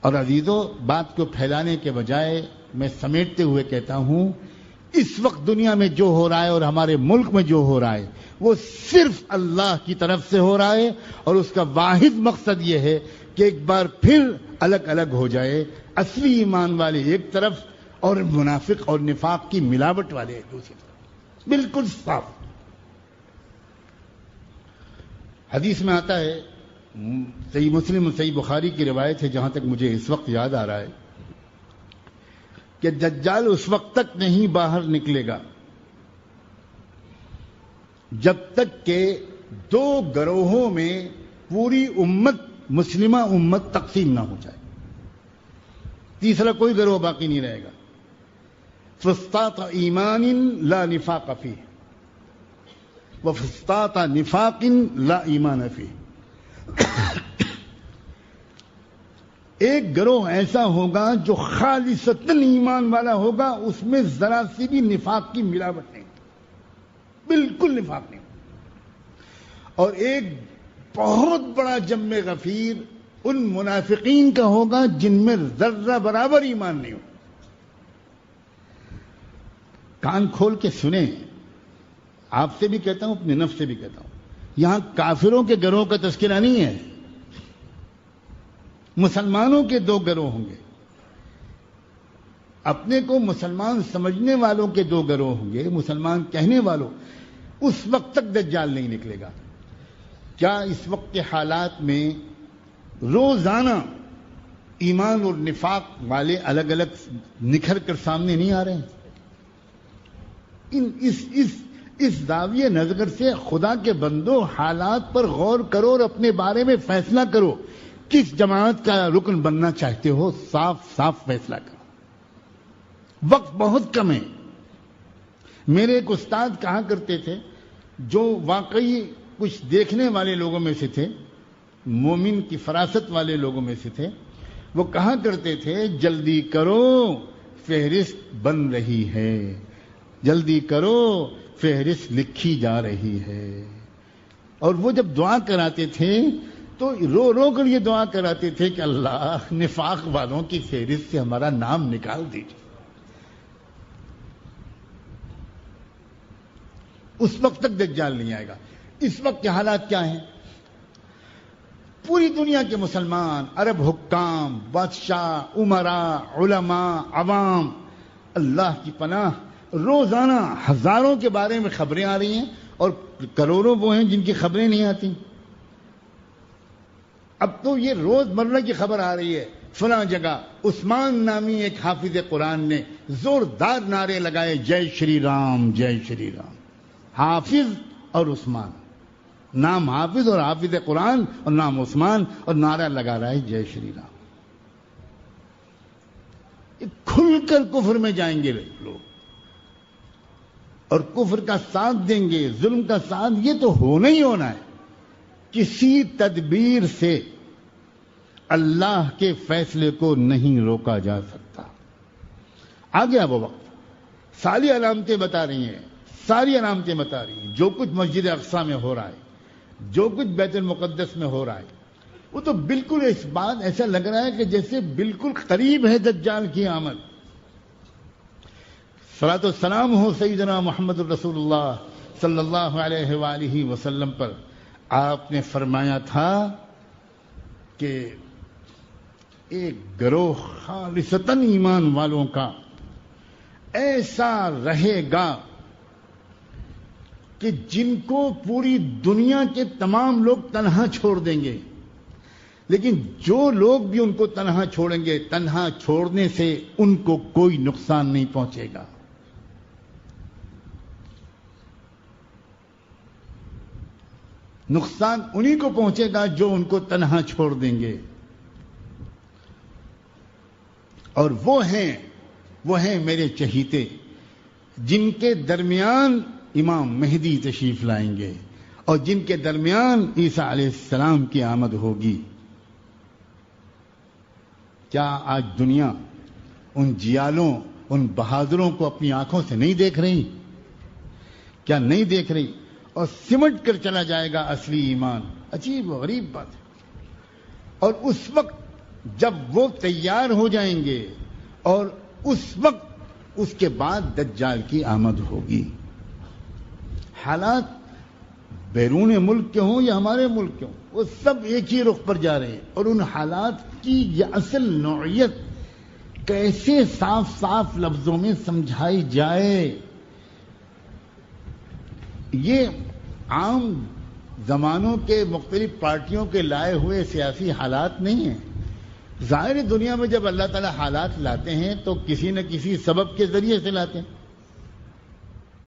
اور عزیزوں، بات کو پھیلانے کے بجائے میں سمیٹتے ہوئے کہتا ہوں، اس وقت دنیا میں جو ہو رہا ہے اور ہمارے ملک میں جو ہو رہا ہے وہ صرف اللہ کی طرف سے ہو رہا ہے، اور اس کا واحد مقصد یہ ہے کہ ایک بار پھر الگ الگ ہو جائے، اصلی ایمان والے ایک طرف اور منافق اور نفاق کی ملاوٹ والے ایک دوسری طرف، بالکل صاف۔ حدیث میں آتا ہے، صحیح مسلم اور صحیح بخاری کی روایت ہے، جہاں تک مجھے اس وقت یاد آ رہا ہے، کہ دجال اس وقت تک نہیں باہر نکلے گا جب تک کہ دو گروہوں میں پوری امت، مسلمہ امت تقسیم نہ ہو جائے، تیسرا کوئی گروہ باقی نہیں رہے گا۔ فسطاط ایمان لا نفاق فیہ وفسطاط نفاق لا ایمان فیہ۔ ایک گروہ ایسا ہوگا جو خالصتاً ایمان والا ہوگا، اس میں ذرا سی بھی نفاق کی ملاوٹ نہیں، بالکل نفاق نہیں۔ اور ایک بہت بڑا جم غفیر ان منافقین کا ہوگا جن میں ذرہ برابر ایمان نہیں ہو۔ کان کھول کے سنیں، آپ سے بھی کہتا ہوں، اپنے نفس سے بھی کہتا ہوں، یہاں کافروں کے گروہ کا تذکرہ نہیں ہے، مسلمانوں کے دو گروہ ہوں گے، اپنے کو مسلمان سمجھنے والوں کے دو گروہ ہوں گے، مسلمان کہنے والوں۔ اس وقت تک دجال نہیں نکلے گا۔ کیا اس وقت کے حالات میں روزانہ ایمان اور نفاق والے الگ الگ نکھر کر سامنے نہیں آ رہے ہیں؟ اس زاویہ نظر سے خدا کے بندو حالات پر غور کرو اور اپنے بارے میں فیصلہ کرو، کس جماعت کا رکن بننا چاہتے ہو، صاف صاف فیصلہ کرو۔ وقت بہت کم ہے۔ میرے ایک استاد کہا کرتے تھے، جو واقعی کچھ دیکھنے والے لوگوں میں سے تھے، مومن کی فراست والے لوگوں میں سے تھے، وہ کہا کرتے تھے، جلدی کرو فہرست بن رہی ہے، جلدی کرو فہرست لکھی جا رہی ہے۔ اور وہ جب دعا کراتے تھے تو رو رو کر یہ دعا کراتے تھے کہ اللہ نفاق والوں کی فہرست سے ہمارا نام نکال دیجیے۔ اس وقت تک دجال نہیں آئے گا۔ اس وقت کے حالات کیا ہیں؟ پوری دنیا کے مسلمان، عرب حکام، بادشاہ، امراء، علماء، عوام، اللہ کی پناہ، روزانہ ہزاروں کے بارے میں خبریں آ رہی ہیں، اور کروڑوں وہ ہیں جن کی خبریں نہیں آتی۔ اب تو یہ روز مرہ کی خبر آ رہی ہے، فلاں جگہ عثمان نامی ایک حافظ قرآن نے زوردار نعرے لگائے، جے شری رام، جے شری رام۔ حافظ اور عثمان، نام حافظ اور حافظ قرآن اور نام عثمان، اور نعرہ لگا رہا ہے جے شری رام۔ کھل کر کفر میں جائیں گے لوگ، اور کفر کا ساتھ دیں گے، ظلم کا ساتھ۔ یہ تو ہونا ہی ہونا ہے۔ کسی تدبیر سے اللہ کے فیصلے کو نہیں روکا جا سکتا۔ آ گیا وہ وقت، ساری علامتیں بتا رہی ہیں، ساری علامتیں بتا رہی ہیں۔ جو کچھ مسجد اقصیٰ میں ہو رہا ہے، جو کچھ بیت المقدس میں ہو رہا ہے، وہ تو بالکل اس بات ایسا لگ رہا ہے کہ جیسے بالکل قریب ہے دجال کی آمد۔ صلاۃ والسلام ہو سیدنا محمد الرسول اللہ صلی اللہ علیہ وآلہ وسلم پر۔ آپ نے فرمایا تھا کہ ایک گروہ خالصتاً ایمان والوں کا ایسا رہے گا کہ جن کو پوری دنیا کے تمام لوگ تنہا چھوڑ دیں گے، لیکن جو لوگ بھی ان کو تنہا چھوڑیں گے، تنہا چھوڑنے سے ان کو کوئی نقصان نہیں پہنچے گا۔ نقصان انہی کو پہنچے گا جو ان کو تنہا چھوڑ دیں گے، اور وہ ہیں میرے چہیتے، جن کے درمیان امام مہدی تشریف لائیں گے، اور جن کے درمیان عیسیٰ علیہ السلام کی آمد ہوگی۔ کیا آج دنیا ان جیالوں، ان بہادروں کو اپنی آنکھوں سے نہیں دیکھ رہی؟ کیا نہیں دیکھ رہی؟ اور سمٹ کر چلا جائے گا اصلی ایمان۔ عجیب و غریب بات ہے۔ اور اس وقت جب وہ تیار ہو جائیں گے اور اس وقت اس کے بعد دجال کی آمد ہوگی. حالات بیرون ملک کے ہوں یا ہمارے ملک کے ہوں، وہ سب ایک ہی رخ پر جا رہے ہیں، اور ان حالات کی یہ اصل نوعیت کیسے صاف صاف لفظوں میں سمجھائی جائے. یہ عام زمانوں کے مختلف پارٹیوں کے لائے ہوئے سیاسی حالات نہیں ہیں. ظاہر دنیا میں جب اللہ تعالیٰ حالات لاتے ہیں تو کسی نہ کسی سبب کے ذریعے سے لاتے ہیں.